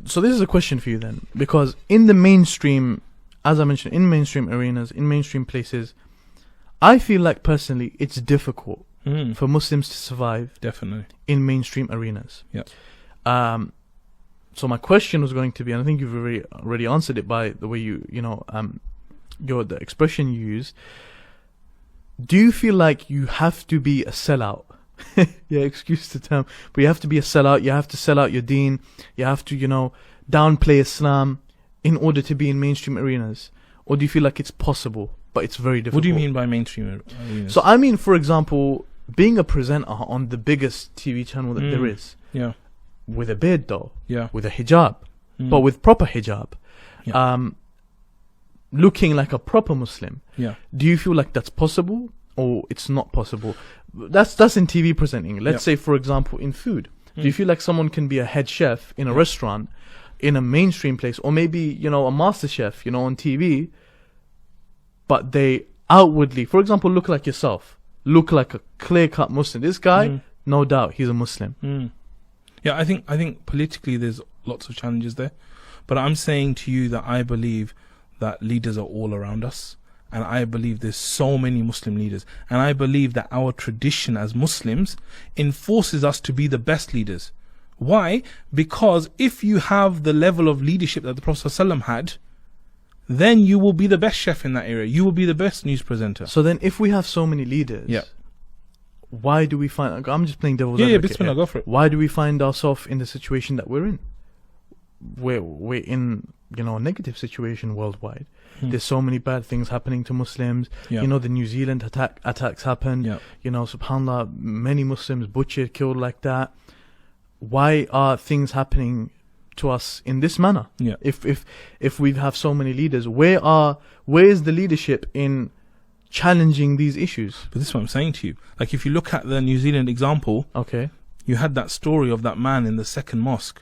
So this is a question for you then, because in the mainstream, as I mentioned, in mainstream arenas, in mainstream places, I feel like personally it's difficult for Muslims to survive. Definitely. In mainstream arenas. Yeah. So my question was going to be, and I think you've already answered it by the way the expression you use. Do you feel like you have to be a sellout? Yeah, excuse the term, but you have to be a sellout. You have to sell out your deen. You have to, downplay Islam in order to be in mainstream arenas? Or do you feel like it's possible, but it's very difficult? What do you mean by mainstream arenas? So I mean, for example, being a presenter on the biggest TV channel that there is. Yeah. With a beard though. Yeah. With a hijab. But with proper hijab. Yeah. Looking like a proper Muslim. Yeah. Do you feel like that's possible or it's not possible? That's in TV presenting. Let's say, for example, in food. Do you feel like someone can be a head chef in a restaurant, in a mainstream place, or maybe, a master chef, on TV, but they outwardly, for example, look like yourself, look like a clear-cut Muslim. This guy, no doubt, he's a Muslim. Yeah, I think politically there's lots of challenges there. But I'm saying to you that I believe that leaders are all around us. And I believe there's so many Muslim leaders. And I believe that our tradition as Muslims enforces us to be the best leaders. Why? Because if you have the level of leadership that the Prophet ﷺ had, then you will be the best chef in that area. You will be the best news presenter. So then if we have so many leaders, why do we find... I'm just playing devil's advocate. Bismillah, go for it. Why do we find ourselves in the situation that we're in? We're in, a negative situation worldwide. There's so many bad things happening to Muslims. The New Zealand attacks happened. SubhanAllah, many Muslims butchered, killed like that. Why are things happening to us in this manner? If we have so many leaders, where is the leadership in challenging these issues? But this is what I'm saying to you. Like, if you look at the New Zealand example, you had that story of that man in the second mosque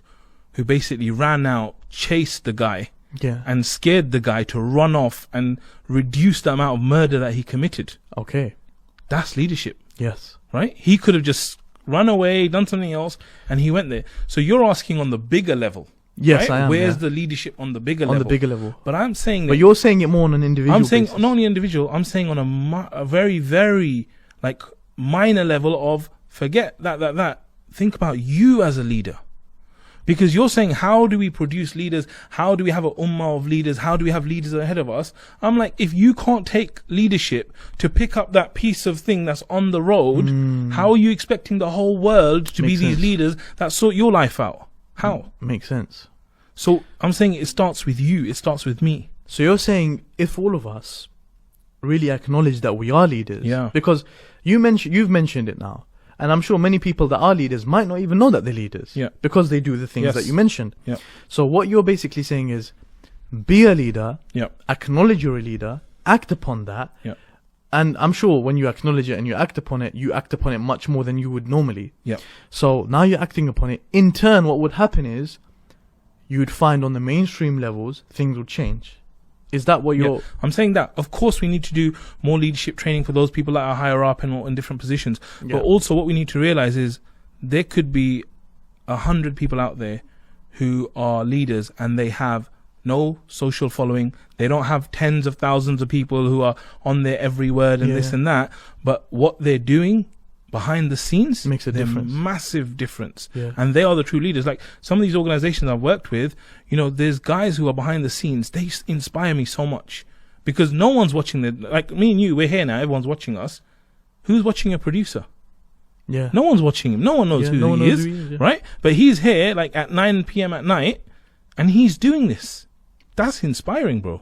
who basically ran out, chased the guy, and scared the guy to run off and reduce the amount of murder that he committed. That's leadership. Yes. Right? He could have just run away, done something else, and he went there. So you're asking on the bigger level. Yes, right? I am. Where's the leadership on the bigger level? On the bigger level. But I'm saying that... But you're saying it more on an individual I'm saying basis. not only individual, I'm saying on a very, very, minor level of forget that. Think about you as a leader. Because you're saying, how do we produce leaders? How do we have an ummah of leaders? How do we have leaders ahead of us? I'm like, if you can't take leadership to pick up that piece of thing that's on the road, how are you expecting the whole world to be these leaders that sort your life out? How? Makes sense. So I'm saying it starts with you. It starts with me. So you're saying if all of us really acknowledge that we are leaders, because you've mentioned it now. And I'm sure many people that are leaders might not even know that they're leaders. Because they do the things that you mentioned. So what you're basically saying is, be a leader, acknowledge you're a leader, act upon that. And I'm sure when you acknowledge it and you act upon it much more than you would normally. So now you're acting upon it. In turn, what would happen is, you'd find on the mainstream levels, things would change. Is that what you're... I'm saying that, of course, we need to do more leadership training for those people that are higher up and in different positions. But also what we need to realize is there could be 100 people out there who are leaders and they have no social following. They don't have tens of thousands of people who are on their every word and this and that. But what they're doing behind the scenes makes a difference. Massive difference. And they are the true leaders. Like some of these organizations I've worked with, there's guys who are behind the scenes. They inspire me so much because no one's watching like me and you, we're here now, everyone's watching us. Who's watching a producer? No one's watching him. No one knows who he is, right? But he's here like at 9 p.m. at night and he's doing this. That's inspiring, bro.